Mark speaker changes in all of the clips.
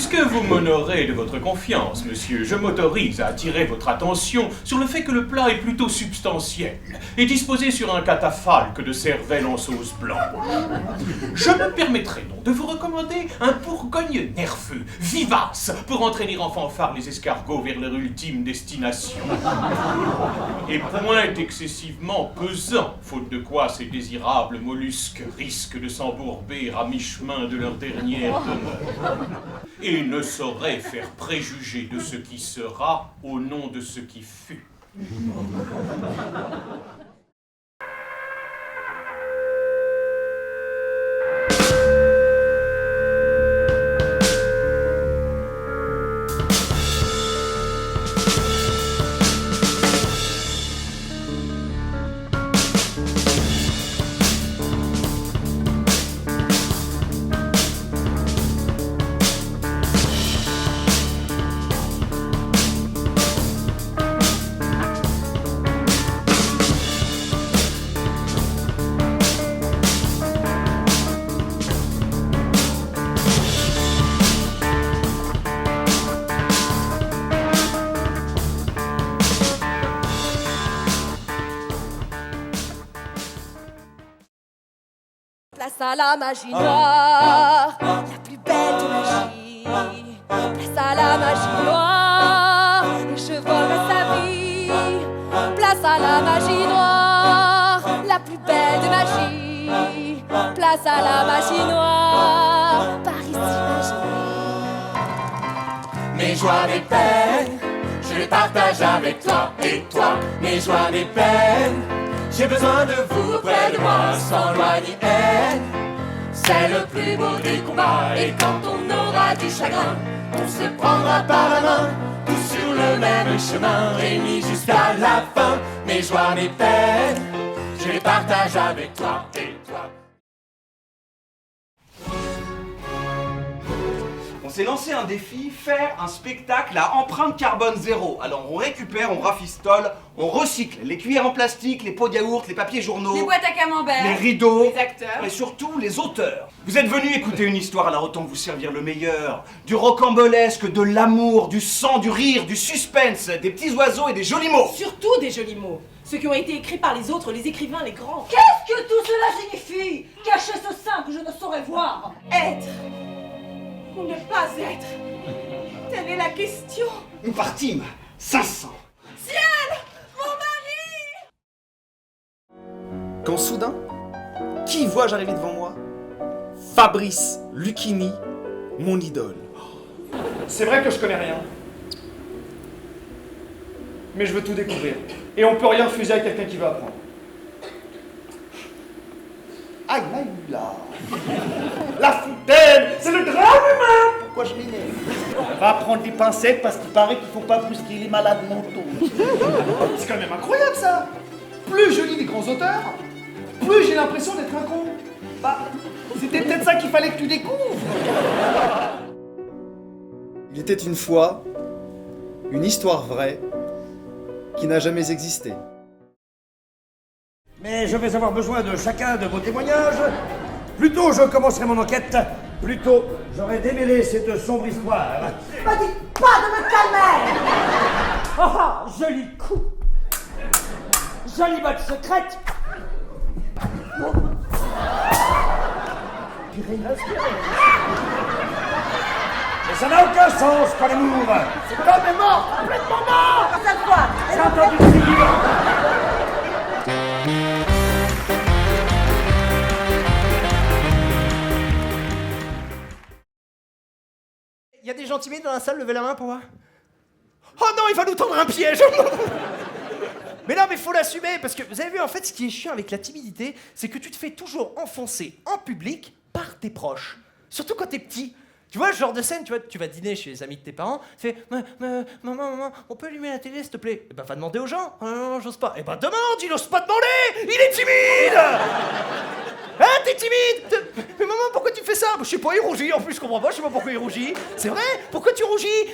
Speaker 1: Puisque vous m'honorez de votre confiance, monsieur, je m'autorise à attirer votre attention sur le fait que le plat est plutôt substantiel et disposé sur un catafalque de cervelle en sauce blanche. Je me permettrai donc de vous recommander un bourgogne nerveux, vivace, pour entraîner en fanfare les escargots vers leur ultime destination. Et point excessivement pesant, faute de quoi ces désirables mollusques risquent de s'embourber à mi-chemin de leur dernière demeure. Et ne saurait faire préjuger de ce qui sera au nom de ce qui fut.
Speaker 2: Place à la magie noire, la plus belle de magie. Place à la magie noire, et je volerai sa vie. Place à la magie noire, la plus belle de magie. Place à la magie noire, par ici magie.
Speaker 3: Mes joies, mes peines, je les partage avec toi et toi. Mes joies, mes peines, j'ai besoin de vous près de moi, sans loi ni haine. C'est le plus beau des combats. Et quand on aura du chagrin, on se prendra par la main, tous sur le même chemin, réunis jusqu'à la fin. Mes joies, mes peines, je les partage avec toi et toi.
Speaker 4: On s'est lancé un défi, faire un spectacle à empreinte carbone zéro. Alors on récupère, on rafistole, on recycle les cuillères en plastique, les pots de yaourt, les papiers journaux,
Speaker 5: Les boîtes à camembert,
Speaker 4: les rideaux,
Speaker 5: les acteurs.
Speaker 4: et surtout les auteurs. Vous êtes venus écouter une histoire, alors autant vous servir le meilleur. Du rocambolesque, de l'amour, du sang, du rire, du suspense, des petits oiseaux et des jolis mots.
Speaker 6: Surtout des jolis mots. Ceux qui ont été écrits par les autres, les écrivains, les grands.
Speaker 7: Qu'est-ce que tout cela signifie? Cachez ce sein que je ne saurais voir.
Speaker 6: Être ou ne pas être. Telle est la question.
Speaker 4: Nous partîmes 500.
Speaker 6: Ciel, mon mari!
Speaker 8: Quand soudain, qui vois-je arriver devant moi? Fabrice Lucchini, mon idole.
Speaker 9: C'est vrai que je connais rien. Mais je veux tout découvrir. Et on peut rien refuser à quelqu'un qui veut apprendre. Aïe, aïe, là. La fontaine, c'est le drame humain. Pourquoi je m'énerve? Va prendre des pincettes parce qu'il paraît qu'il faut pas brusquer les malades mentaux. C'est quand même incroyable ça. Plus je lis des grands auteurs, plus j'ai l'impression d'être un con. Bah, c'était peut-être ça qu'il fallait que tu découvres.
Speaker 8: Il était une fois une histoire vraie qui n'a jamais existé.
Speaker 10: Mais je vais avoir besoin de chacun de vos témoignages. Plus tôt je commencerai mon enquête, plus tôt j'aurai démêlé cette sombre histoire.
Speaker 7: Ne me dites pas de me calmer.
Speaker 10: Ah, joli coup. Jolie botte secrète. Mais ça n'a aucun sens, pas l'amour. Cet homme est mort, complètement mort.
Speaker 7: Cette fois,
Speaker 10: J'ai entendu crier.
Speaker 8: Il y a des gens timides dans la salle, levez la main pour voir. Oh non, il va nous tendre un piège. Mais non, mais faut l'assumer, parce que vous avez vu, en fait, ce qui est chiant avec la timidité, c'est que tu te fais toujours enfoncer en public par tes proches. Surtout quand t'es petit. Tu vois, ce genre de scène, tu vas dîner chez les amis de tes parents, tu fais maman, on peut allumer la télé, s'il te plaît? Eh ben, va demander aux gens. Non, j'ose pas. Eh ben, demande, il ose pas demander. Il est timide. Hein, t'es timide? Mais maman, pourquoi tu fais ça? Je sais pas, il rougit, en plus, je comprends pas, je sais pas pourquoi il rougit. C'est vrai? Pourquoi tu rougis?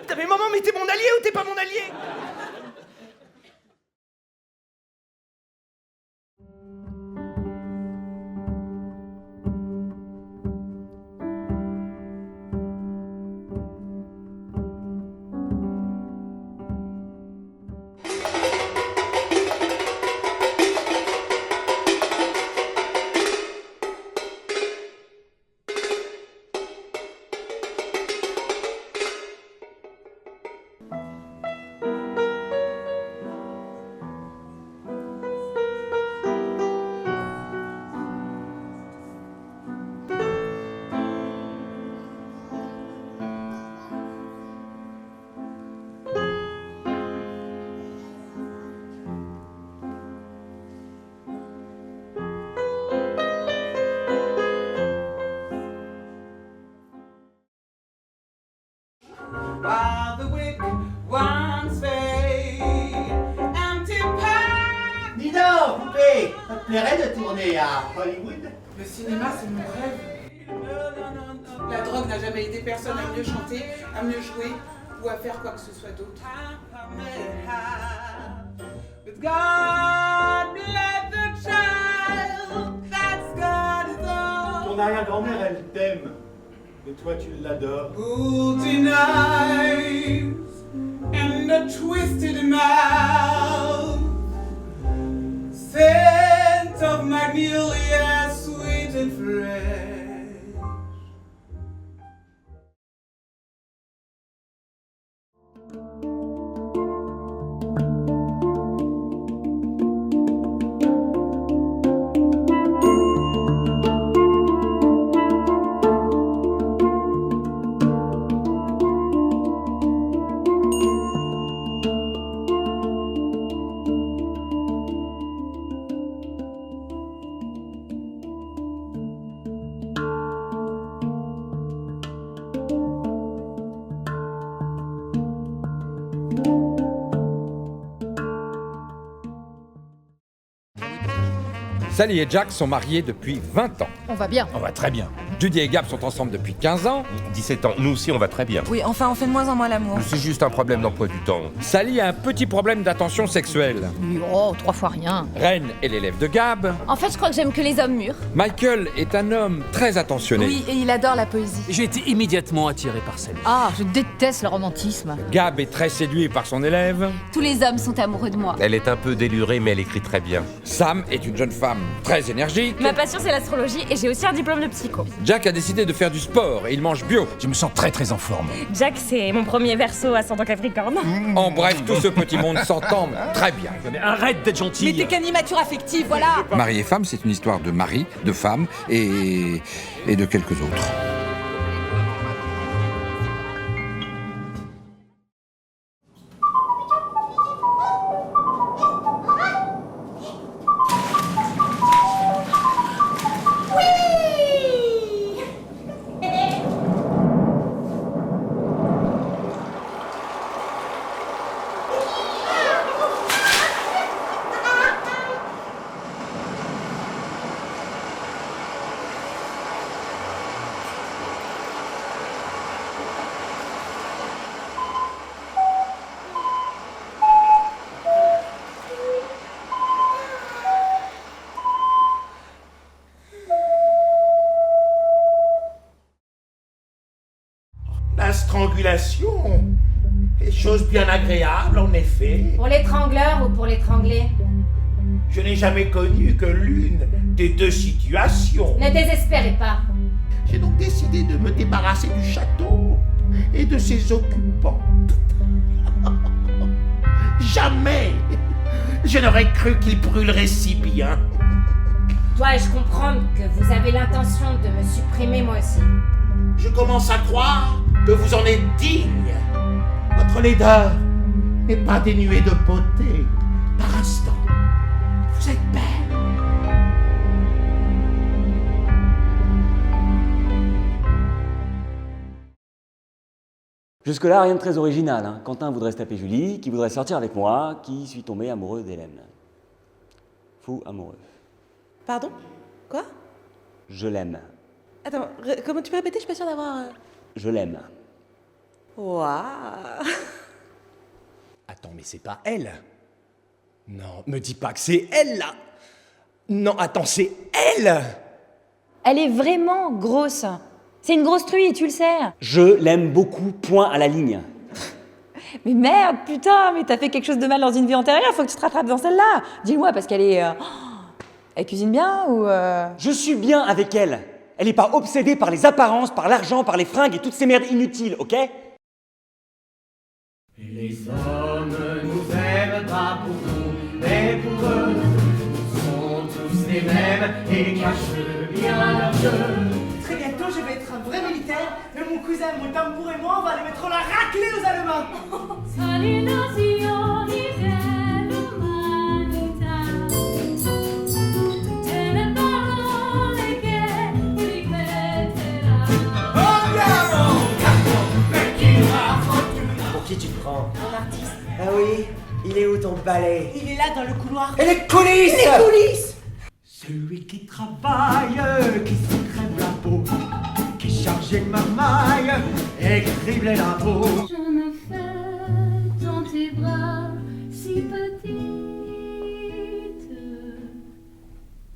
Speaker 8: Putain, mais maman, mais t'es mon allié ou t'es pas mon allié?
Speaker 9: plairait de tourner à Hollywood?
Speaker 6: Le cinéma, c'est mon rêve. La drogue n'a jamais aidé personne à mieux chanter, à mieux jouer ou à faire quoi que ce soit d'autre. But God bless the child that's got it all.
Speaker 9: Ton arrière-grand-mère, elle t'aime. Et toi, tu l'adores.
Speaker 6: Who denies and a twisted mouth, scent of magnolia, sweet and fresh.
Speaker 5: Sally et Jack sont mariés depuis 20 ans.
Speaker 11: On va bien.
Speaker 12: On va très bien.
Speaker 5: Judy et Gab sont ensemble depuis 15 ans.
Speaker 13: 17 ans, nous aussi on va très bien.
Speaker 14: Oui, enfin on fait de moins en moins l'amour.
Speaker 13: C'est juste un problème d'emploi du temps.
Speaker 5: Sally a un petit problème d'attention sexuelle.
Speaker 11: Oh, 3 fois rien.
Speaker 5: Ren est l'élève de Gab.
Speaker 2: En fait, je crois que j'aime que les hommes mûrs.
Speaker 5: Michael est un homme très attentionné.
Speaker 14: Oui, et il adore la poésie.
Speaker 12: J'ai été immédiatement attiré par Sally.
Speaker 11: Ah, je déteste le romantisme.
Speaker 5: Gab est très séduit par son élève.
Speaker 2: Tous les hommes sont amoureux de moi.
Speaker 13: Elle est un peu délurée mais elle écrit très bien.
Speaker 5: Sam est une jeune femme très énergique.
Speaker 2: Ma passion, c'est l'astrologie et j'ai aussi un diplôme de psycho.
Speaker 5: Jack a décidé de faire du sport et il mange bio.
Speaker 12: Je me sens très en forme.
Speaker 2: Jack, c'est mon premier Verseau ascendant Capricorne.
Speaker 5: En bref, tout ce petit monde s'entend très bien.
Speaker 12: Mais arrête d'être gentil.
Speaker 14: Mais t'es qu'animature affective, voilà.
Speaker 5: Mari et femme, c'est une histoire de mari, de femme et de quelques autres.
Speaker 9: La strangulation est chose bien agréable, en effet.
Speaker 15: Pour l'étrangleur ou pour l'étrangler?
Speaker 9: Je n'ai jamais connu que l'une des deux situations.
Speaker 15: Ne désespérez pas.
Speaker 9: J'ai donc décidé de me débarrasser du château et de ses occupants. Jamais je n'aurais cru qu'ils brûleraient si bien.
Speaker 15: Dois-je comprendre que vous avez l'intention de me supprimer moi aussi?
Speaker 9: Je commence à croire que vous en êtes digne. Votre laideur n'est pas dénuée de beauté. Par instant, vous êtes belle.
Speaker 16: Jusque-là, rien de très original. Hein. Quentin voudrait se taper Julie, qui voudrait sortir avec moi, qui suis tombé amoureux d'Hélène. Fou amoureux.
Speaker 17: Pardon? Quoi?
Speaker 16: Je l'aime.
Speaker 17: Attends, comment tu peux répéter? Je suis pas sûre d'avoir...
Speaker 16: Je l'aime.
Speaker 17: Waouh.
Speaker 8: Attends, mais c'est pas elle. Non, me dis pas que c'est elle, là. Non, attends, c'est elle.
Speaker 18: Elle est vraiment grosse. C'est une grosse truie, tu le sais.
Speaker 16: Je l'aime beaucoup, point à la ligne.
Speaker 18: Mais merde, putain, mais t'as fait quelque chose de mal dans une vie antérieure, faut que tu te rattrapes dans celle-là. Dis-moi, parce qu'elle est... Elle cuisine bien ou...
Speaker 16: Je suis bien avec elle. Elle est pas obsédée par les apparences, par l'argent, par les fringues et toutes ces merdes inutiles, ok?
Speaker 3: Et les hommes nous aiment pas pour nous, mais pour eux, nous sont tous les mêmes et cachent bien leur jeu.
Speaker 6: Très bientôt, je vais être un vrai militaire, et mon cousin, mon tambour et moi, on va aller mettre la raclée aux Allemands.
Speaker 8: Pour qui tu te prends?
Speaker 17: Un artiste.
Speaker 8: Ah oui? Il est où ton balai?
Speaker 17: Il est là dans le couloir.
Speaker 8: Et les coulisses?
Speaker 17: Les coulisses!
Speaker 19: Celui qui travaille, qui se crève la peau, qui chargé de ma maille et criblait la peau.
Speaker 20: Je me fais dans tes bras si petite,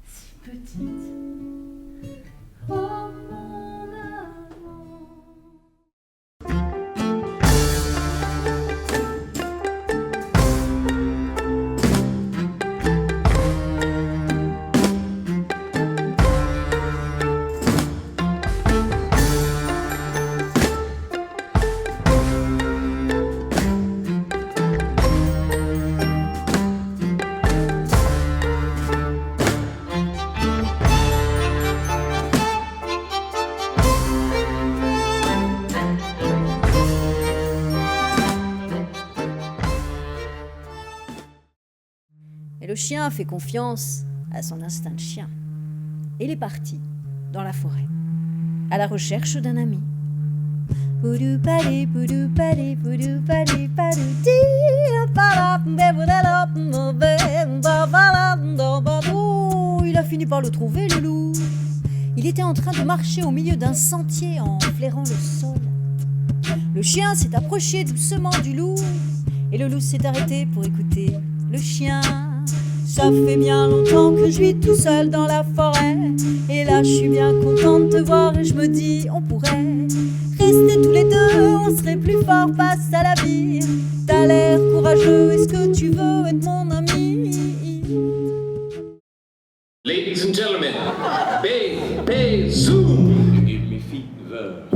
Speaker 20: si petite. Oh mon amour.
Speaker 21: Et le chien fait confiance à son instinct de chien. Il est parti dans la forêt, à la recherche d'un ami. Il a fini par le trouver, le loup. Il était en train de marcher au milieu d'un sentier en flairant le sol. Le chien s'est approché doucement du loup, et le loup s'est arrêté pour écouter le chien. Ça fait bien longtemps que je vis tout seul dans la forêt, et là je suis bien contente de te voir et je me dis on pourrait rester tous les deux, on serait plus fort face à la vie. T'as l'air courageux, est-ce que tu veux être mon ami?
Speaker 22: Ladies and gentlemen, Bay Zoom! Give me fever.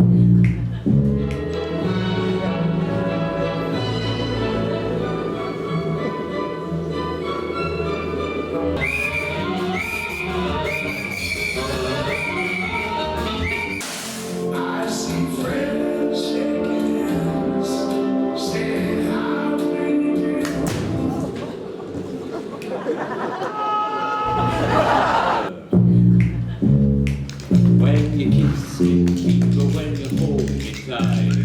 Speaker 22: When you kiss it, or when you hold it tight.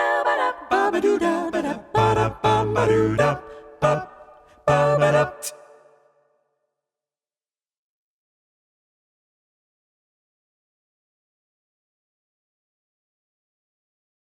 Speaker 3: Ba-ba-doo-da, ba-da, ba-da, ba-ba-doo-da, ba-da, ba-ba-doo-da, ba-ba.